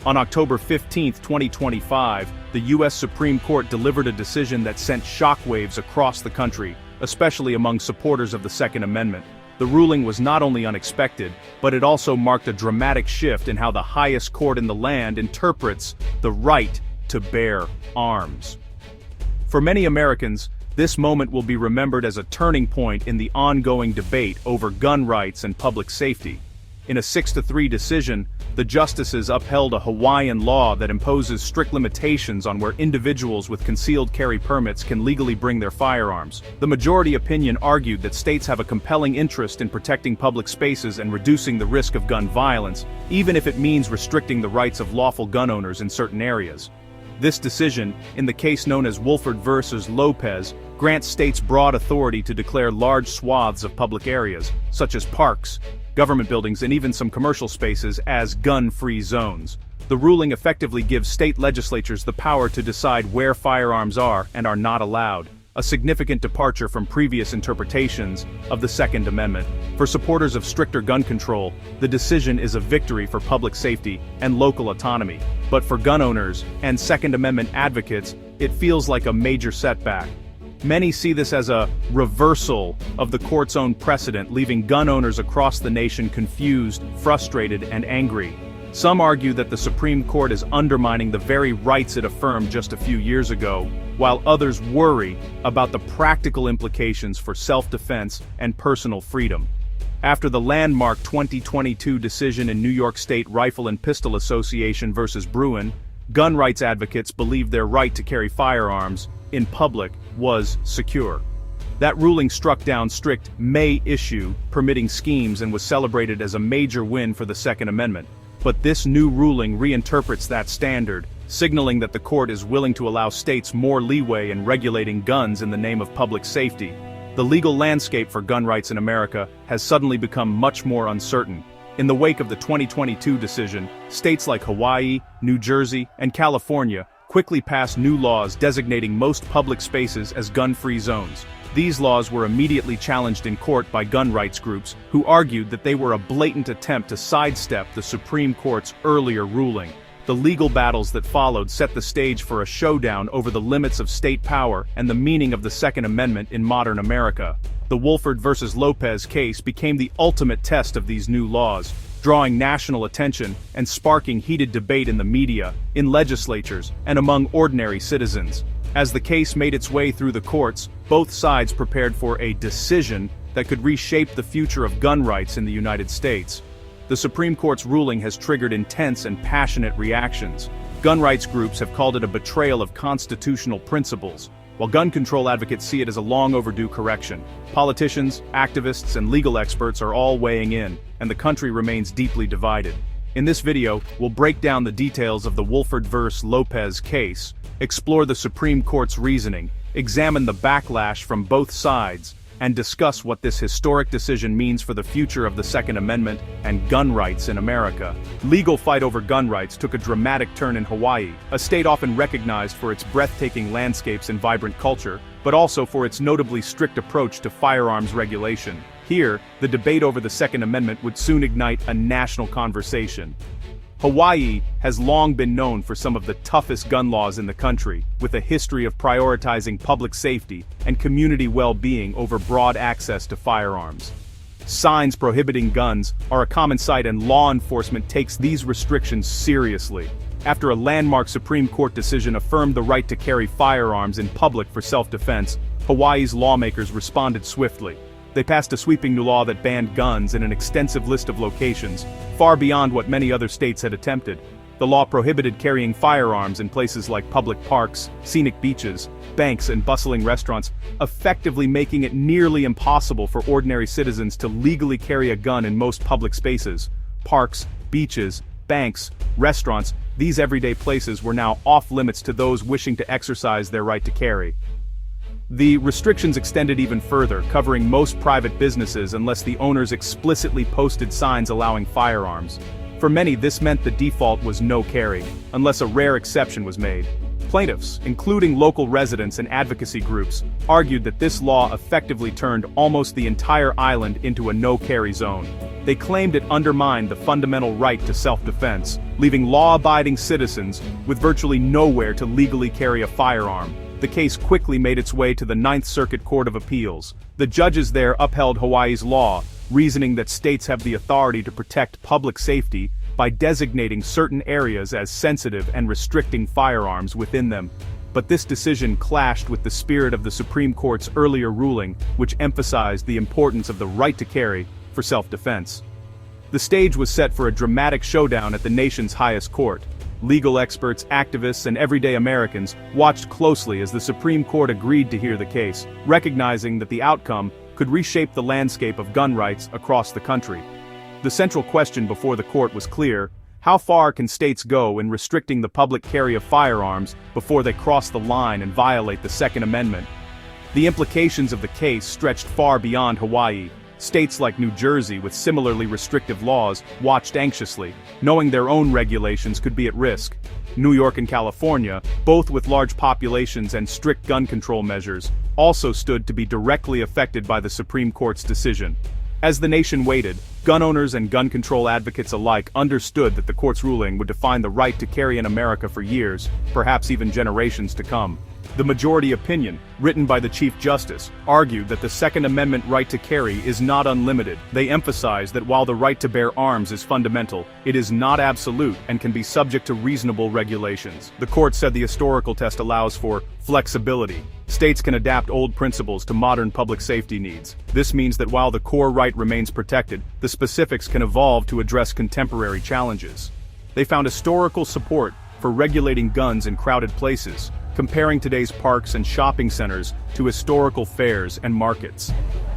On October 15, 2025, the U.S. Supreme Court delivered a decision that sent shockwaves across the country, especially among supporters of the Second Amendment. The ruling was not only unexpected, but it also marked a dramatic shift in how the highest court in the land interprets the right to bear arms. For many Americans, this moment will be remembered as a turning point in the ongoing debate over gun rights and public safety. In a 6-3 decision, the justices upheld a Hawaiian law that imposes strict limitations on where individuals with concealed carry permits can legally bring their firearms. The majority opinion argued that states have a compelling interest in protecting public spaces and reducing the risk of gun violence, even if it means restricting the rights of lawful gun owners in certain areas. This decision, in the case known as Woolford versus Lopez, grants states broad authority to declare large swaths of public areas, such as parks, government buildings, and even some commercial spaces as gun-free zones. The ruling effectively gives state legislatures the power to decide where firearms are and are not allowed, a significant departure from previous interpretations of the Second Amendment. For supporters of stricter gun control, the decision is a victory for public safety and local autonomy. But for gun owners and Second Amendment advocates, it feels like a major setback. Many see this as a reversal of the court's own precedent, leaving gun owners across the nation confused, frustrated, and angry. Some argue that the Supreme Court is undermining the very rights it affirmed just a few years ago, while others worry about the practical implications for self-defense and personal freedom. After the landmark 2022 decision in New York State Rifle and Pistol Association versus Bruin, gun rights advocates believed their right to carry firearms in public was secure. That ruling struck down strict may issue permitting schemes and was celebrated as a major win for the Second Amendment. But this new ruling reinterprets that standard, signaling that the court is willing to allow states more leeway in regulating guns in the name of public safety. The legal landscape for gun rights in America has suddenly become much more uncertain. In the wake of the 2022 decision, states like Hawaii, New Jersey, and California quickly passed new laws designating most public spaces as gun-free zones. These laws were immediately challenged in court by gun rights groups, who argued that they were a blatant attempt to sidestep the Supreme Court's earlier ruling. The legal battles that followed set the stage for a showdown over the limits of state power and the meaning of the Second Amendment in modern America. The Woolford versus Lopez case became the ultimate test of these new laws, drawing national attention and sparking heated debate in the media, in legislatures, and among ordinary citizens. As the case made its way through the courts, both sides prepared for a decision that could reshape the future of gun rights in the United States. The Supreme Court's ruling has triggered intense and passionate reactions. Gun rights groups have called it a betrayal of constitutional principles, while gun control advocates see it as a long overdue correction. Politicians, activists, and legal experts are all weighing in, and the country remains deeply divided. In this video, we'll break down the details of the Woolford versus Lopez case, explore the Supreme Court's reasoning, examine the backlash from both sides, and discuss what this historic decision means for the future of the Second Amendment and gun rights in America. Legal fight over gun rights took a dramatic turn in Hawaii, a state often recognized for its breathtaking landscapes and vibrant culture, but also for its notably strict approach to firearms regulation. Here, the debate over the Second Amendment would soon ignite a national conversation. Hawaii has long been known for some of the toughest gun laws in the country, with a history of prioritizing public safety and community well-being over broad access to firearms. Signs prohibiting guns are a common sight, and law enforcement takes these restrictions seriously. After a landmark Supreme Court decision affirmed the right to carry firearms in public for self-defense, Hawaii's lawmakers responded swiftly. They passed a sweeping new law that banned guns in an extensive list of locations, far beyond what many other states had attempted. The law prohibited carrying firearms in places like public parks, scenic beaches, banks, and bustling restaurants, effectively making it nearly impossible for ordinary citizens to legally carry a gun in most public spaces. Parks, beaches, banks, restaurants, these everyday places were now off-limits to those wishing to exercise their right to carry. The restrictions extended even further, covering most private businesses unless the owners explicitly posted signs allowing firearms. For many, this meant the default was no carry, unless a rare exception was made. Plaintiffs, including local residents and advocacy groups, argued that this law effectively turned almost the entire island into a no-carry zone. They claimed it undermined the fundamental right to self-defense, leaving law-abiding citizens with virtually nowhere to legally carry a firearm. The case quickly made its way to the Ninth Circuit Court of Appeals. The judges there upheld Hawaii's law, reasoning that states have the authority to protect public safety by designating certain areas as sensitive and restricting firearms within them. But this decision clashed with the spirit of the Supreme Court's earlier ruling, which emphasized the importance of the right to carry for self-defense. The stage was set for a dramatic showdown at the nation's highest court. Legal experts, activists, and everyday Americans watched closely as the Supreme Court agreed to hear the case, recognizing that the outcome could reshape the landscape of gun rights across the country. The central question before the court was clear: how far can states go in restricting the public carry of firearms before they cross the line and violate the Second Amendment? The implications of the case stretched far beyond Hawaii. States like New Jersey, with similarly restrictive laws, watched anxiously, knowing their own regulations could be at risk. New York and California, both with large populations and strict gun control measures, also stood to be directly affected by the Supreme Court's decision. As the nation waited, gun owners and gun control advocates alike understood that the court's ruling would define the right to carry in America for years, perhaps even generations to come. The majority opinion, written by the Chief Justice, argued that the Second Amendment right to carry is not unlimited. They emphasized that while the right to bear arms is fundamental, it is not absolute and can be subject to reasonable regulations. The court said the historical test allows for flexibility. States can adapt old principles to modern public safety needs. This means that while the core right remains protected, the specifics can evolve to address contemporary challenges. They found historical support for regulating guns in crowded places, comparing today's parks and shopping centers to historical fairs and markets.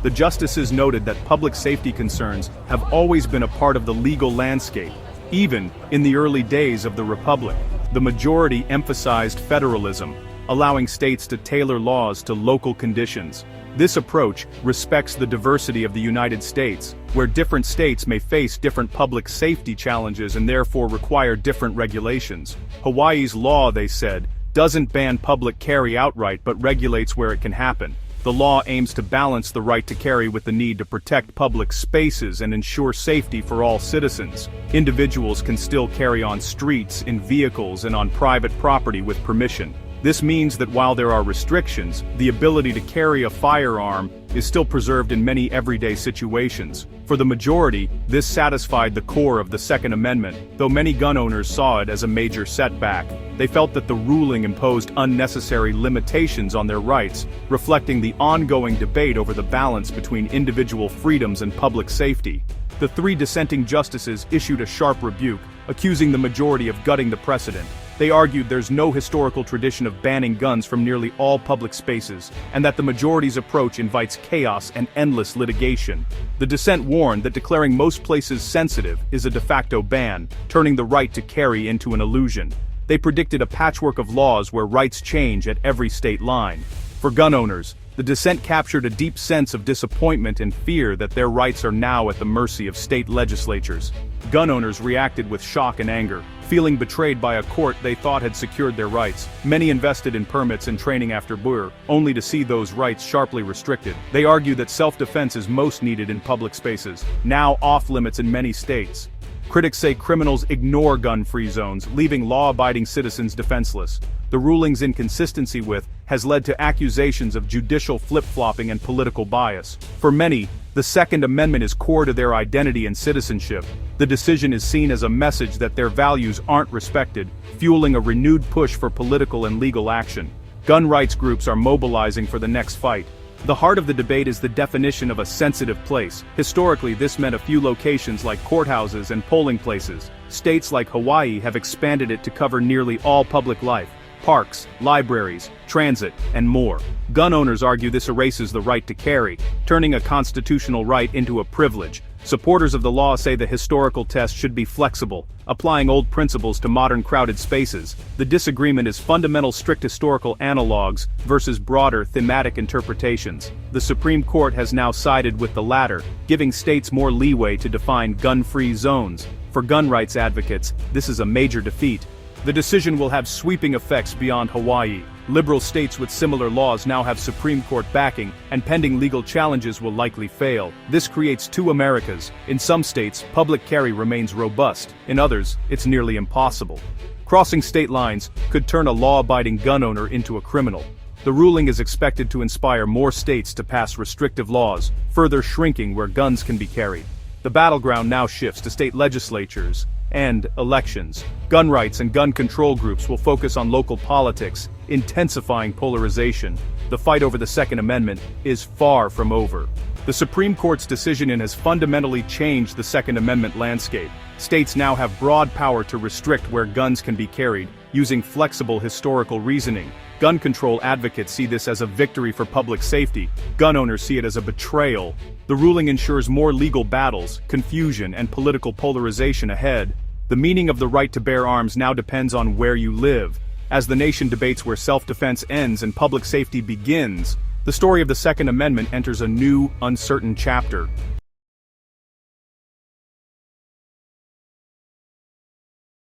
The justices noted that public safety concerns have always been a part of the legal landscape, even in the early days of the Republic. The majority emphasized federalism, allowing states to tailor laws to local conditions. This approach respects the diversity of the United States, where different states may face different public safety challenges and therefore require different regulations. Hawaii's law, they said, doesn't ban public carry outright but regulates where it can happen. The law aims to balance the right to carry with the need to protect public spaces and ensure safety for all citizens. Individuals can still carry on streets, in vehicles, and on private property with permission. This means that while there are restrictions, the ability to carry a firearm is still preserved in many everyday situations. For the majority, this satisfied the core of the Second Amendment, though many gun owners saw it as a major setback. They felt that the ruling imposed unnecessary limitations on their rights, reflecting the ongoing debate over the balance between individual freedoms and public safety. The three dissenting justices issued a sharp rebuke, accusing the majority of gutting the precedent. They argued there's no historical tradition of banning guns from nearly all public spaces, and that the majority's approach invites chaos and endless litigation. The dissent warned that declaring most places sensitive is a de facto ban, turning the right to carry into an illusion. They predicted a patchwork of laws where rights change at every state line. For gun owners, the dissent captured a deep sense of disappointment and fear that their rights are now at the mercy of state legislatures. Gun owners reacted with shock and anger, feeling betrayed by a court they thought had secured their rights. Many invested in permits and training after Burr, only to see those rights sharply restricted. They argue that self-defense is most needed in public spaces, now off-limits in many states. Critics say criminals ignore gun-free zones, leaving law-abiding citizens defenseless. The ruling's inconsistency with has led to accusations of judicial flip-flopping and political bias. For many, the Second Amendment is core to their identity and citizenship. The decision is seen as a message that their values aren't respected, fueling a renewed push for political and legal action. Gun rights groups are mobilizing for the next fight. The heart of the debate is the definition of a sensitive place. Historically, this meant a few locations like courthouses and polling places. States like Hawaii have expanded it to cover nearly all public life: parks, libraries, transit, and more. Gun owners argue this erases the right to carry, turning a constitutional right into a privilege. Supporters of the law say the historical test should be flexible, applying old principles to modern crowded spaces. The disagreement is fundamental strict historical analogs versus broader thematic interpretations. The Supreme Court has now sided with the latter, giving states more leeway to define gun-free zones. For gun rights advocates, this is a major defeat. The decision will have sweeping effects beyond Hawaii. Liberal states with similar laws now have Supreme Court backing, and pending legal challenges will likely fail. This creates two Americas. In some states, public carry remains robust. In others, it's nearly impossible. Crossing state lines could turn a law-abiding gun owner into a criminal. The ruling is expected to inspire more states to pass restrictive laws, further shrinking where guns can be carried. The battleground now shifts to state legislatures and elections. Gun rights and gun control groups will focus on local politics, intensifying polarization. The fight over the Second Amendment is far from over. The Supreme Court's decision has fundamentally changed the Second Amendment landscape. States now have broad power to restrict where guns can be carried, using flexible historical reasoning. Gun control advocates see this as a victory for public safety. Gun owners see it as a betrayal. The ruling ensures more legal battles, confusion, and political polarization ahead. The meaning of the right to bear arms now depends on where you live. As the nation debates where self-defense ends and public safety begins, the story of the Second Amendment enters a new, uncertain chapter.